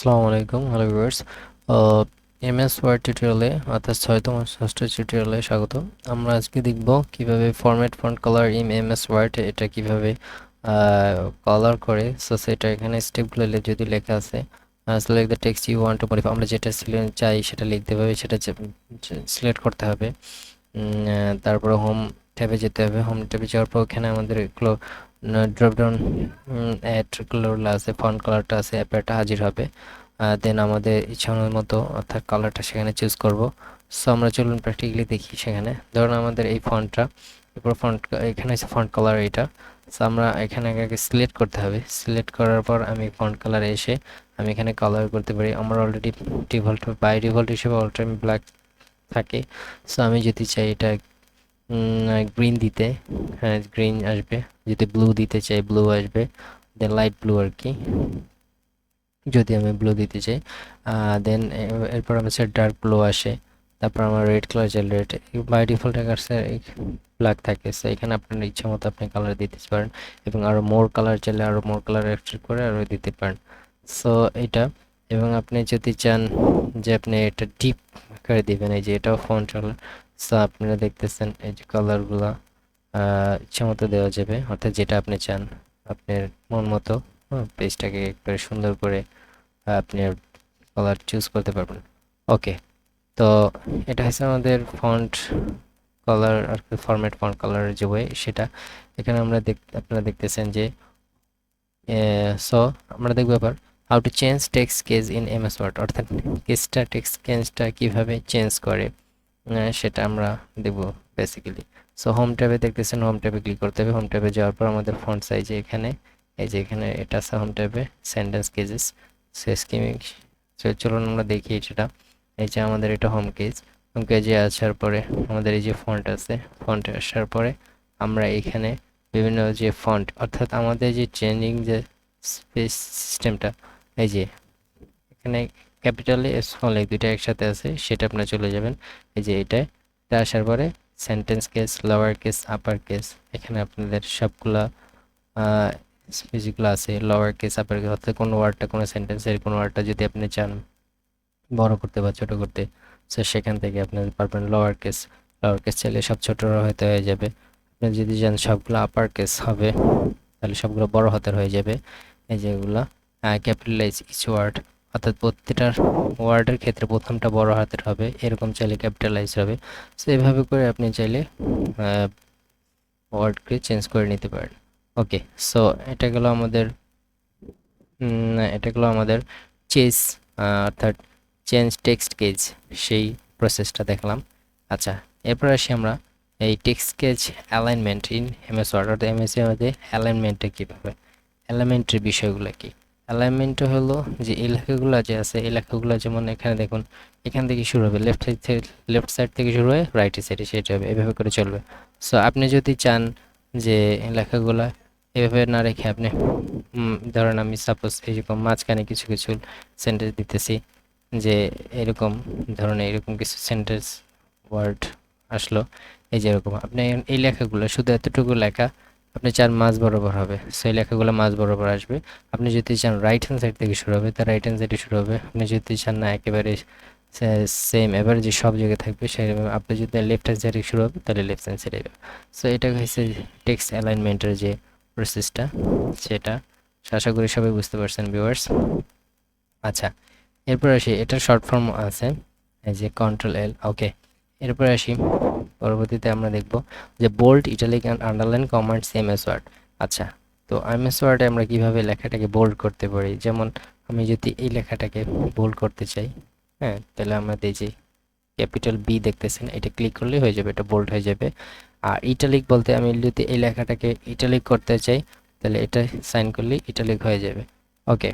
আসসালামু আলাইকুম, hello viewers. MS word টিউটোরিয়ালে অর্থাৎ 6তম ষষ্ঠ টিউটোরিয়ালে স্বাগত। আমরা আজকে দেখব কিভাবে format font colour in MS Word এটা কিভাবে কালার করে। সো সেটা এখানে স্টেপগুলো যদি লেখা আছে, select the text you want to modify, আমরা যেটা চাই সেটা লিখতে হবে, সেটা সিলেক্ট করতে হবে। তারপরে হোম ট্যাবে যেতে হবে। হোম ট্যাবে যাওয়ার পর এখানে আমাদের এগুলো ড্রপ ডাউন অ্যাডগুলো আছে, ফন্ট কালারটা আছে, অ্যাপারটা হাজির হবে। দেন আমাদের ইচ্ছা মতো অর্থাৎ কালারটা সেখানে চুজ করব। সো আমরা চলুন প্র্যাকটিক্যালি দেখি। সেখানে ধরুন আমাদের এই ফন্টটা, এরপর এখানে আছে ফন্ট কালার এটা। সো আমরা এখানে আগে সিলেক্ট করতে হবে। সিলেক্ট করার পর আমি ফন্ট কালারে এসে আমি এখানে কালার করতে পারি। আমার অলরেডি বাই ডিফল্ট হিসেবে অলটাইম ব্ল্যাক থাকে। সো আমি যদি চাই এটা গ্রিন দিতে, হ্যাঁ গ্রিন আসবে। যদি ব্লু দিতে চাই ব্লু আসবে, দেন লাইট ব্লু আর কি, যদি আমি ব্লু দিতে চাই। দেন এরপর আমার সাথে ডার্ক ব্লু আসে। তারপর আমার রেড কালার চাই, রেড বাই ডিফল্ট কাছে ব্ল্যাক থাকে। সো এখানে আপনার ইচ্ছা মতো আপনি কালার দিতে পারেন, এবং আরও মোর কালার চাইলে আরও মোর কালার অ্যাড করে আরও দিতে পারেন। সো এটা, এবং আপনি যদি চান যে আপনি এটা ডিপ করে দিবেন, এই যে এটাও ফন্ট কালার। সো আপনারা দেখতেছেন এই যে কালারগুলা ইচ্ছা মতো দেওয়া যাবে, অর্থাৎ যেটা আপনি চান আপনার মন মতো পেজটাকে একটু সুন্দর করে আপনি কালার চুজ করতে পারবেন। ওকে, তো এটা হচ্ছে আমাদের ফন্ট কালার আর ফরম্যাট ফন্ট কালারের যে ওয়ে সেটা। এখানে আপনারা দেখতেছেন যে সো আমরা দেখব এবার how to change text case in MS Word, অর্থাৎ টেক্সট কেসটা কিভাবে চেঞ্জ করে সেটা আমরা দেখব বেসিক্যালি। সো হোম ট্যাবে দেখতেছেন, হোম ট্যাবে ক্লিক করতে হবে। হোম ট্যাবে যাওয়ার পর আমাদের ফন্ট সাইজে এখানে এই যে এখানে এটা আছে হোম ট্যাবে সেন্টেন্স কেজেস স্কিমিং। চলুন আমরা দেখি এটা। এই যে আমাদের এটা হোম কেজে আসার পরে আমাদের এই যে ফন্ট আছে, ফন্টে আসার পরে আমরা এখানে বিভিন্ন যে ফন্ট, অর্থাৎ আমাদের যে চেঞ্জিং যে স্পেস সিস্টেমটা, এই যে এখানে ক্যাপিটালে স্মল এই দুইটা একসাথে আছে, সেটা আপনারা চলে যাবেন। এই যে এটা আসার পরে sentence case, lower case, upper case, এখানে আপনাদের সবগুলা যেগুলো আছে লোয়ার কেস, আপার কেস, অর্থাৎ কোনো ওয়ার্ডটা, কোনো সেন্টেন্সের কোনো ওয়ার্ডটা যদি আপনি চান বড় করতে বা ছোট করতে, সো সেখান থেকে আপনি পারবেন লোয়ার কেস। চাইলে সব ছোট হতে হয়ে যাবে। আপনি যদি চান সবগুলো আপার কেস হবে, তাহলে সবগুলো বড় হাতের হয়ে যাবে। এই যেগুলা ক্যাপিটালাইজ ইচ ওয়ার্ড, অর্থাৎ প্রত্যেকটা ওয়ার্ডের ক্ষেত্রে প্রথমটা বড় হাতের হবে, এরকম চাইলে ক্যাপিটালাইজ হবে। সো এইভাবে করে আপনি চাইলে ওয়ার্ডকে চেঞ্জ করে নিতে পারেন। ওকে, সো এটা গেলো আমাদের চেঞ্জ অর্থাৎ চেঞ্জ টেক্সট কেজ, সেই প্রসেসটা দেখলাম। আচ্ছা, এরপর আসি আমরা এই text case alignment in MS Word, অর্থাৎ এমএস এর মধ্যে অ্যালাইনমেন্টটা কীভাবে, অ্যালাইনমেন্টের বিষয়গুলো কি। অ্যালাইনমেন্টটা হলো যে এই লেখাগুলো যে আছে, এই লেখাগুলো যেমন এখানে দেখুন, এখান থেকে শুরু হবে, লেফট সাইড থেকে শুরু হয়ে রাইট সাইডে সেটা হবে, এভাবে করে চলবে। সো আপনি যদি চান যে লেখাগুলা এভাবে না রেখে আপনি ধরেন আমি সাপোজ এরকম মাঝখানে কিছু কিছু সেন্টেন্স দিতেছি, যে এরকম ধরনের এরকম কিছু সেন্টেন্স ওয়ার্ড আসলো, এই যে এরকম আপনি এই লেখাগুলো শুধু এতটুকু লেখা আপনি চান মাঝ বরাবর হবে, সেই লেখাগুলো মাঝ বরাবর আসবে। আপনি যদি চান রাইট হ্যান্ড সাইড থেকে শুরু হবে, তা রাইট হ্যান্ড সাইডে শুরু হবে। আপনি যদি চান না একেবারে সেম এবার যে সব জায়গায় থাকবে, সেভাবে আপনি যদি লেফট হ্যান্ড সাইডে শুরু হবে তাহলে লেফট হ্যান্ড সাইডে। সো এটা হচ্ছে টেক্সট অ্যালাইনমেন্টের যে প্রসেসটা, সেটা আশা করি সবাই বুঝতে পারছেন ভিউয়ার্স। আচ্ছা, এরপর আসি, এটার শর্ট ফর্ম আছে এই যে Ctrl-L। ওকে, এরপর আসি পরবর্তীতে আমরা দেখব যে bold, italic and underline commands MS Word. আচ্ছা, তো এমএস ওয়ার্ডে আমরা কিভাবে লেখাটাকে বোল্ড করতে পারি, যেমন আমি যদি এই লেখাটাকে বোল্ড করতে চাই, হ্যাঁ, তাহলে আমরা এই যে ক্যাপিটাল বি দেখতেছেন, এটা ক্লিক করলেই হয়ে যাবে, এটা বোল্ড হয়ে যাবে। আর ইটালিক বলতে আমি যদি এই লেখাটাকে ইটালিক করতে চাই, তাহলে এটা সাইন করলেই ইটালিক হয়ে যাবে। ওকে,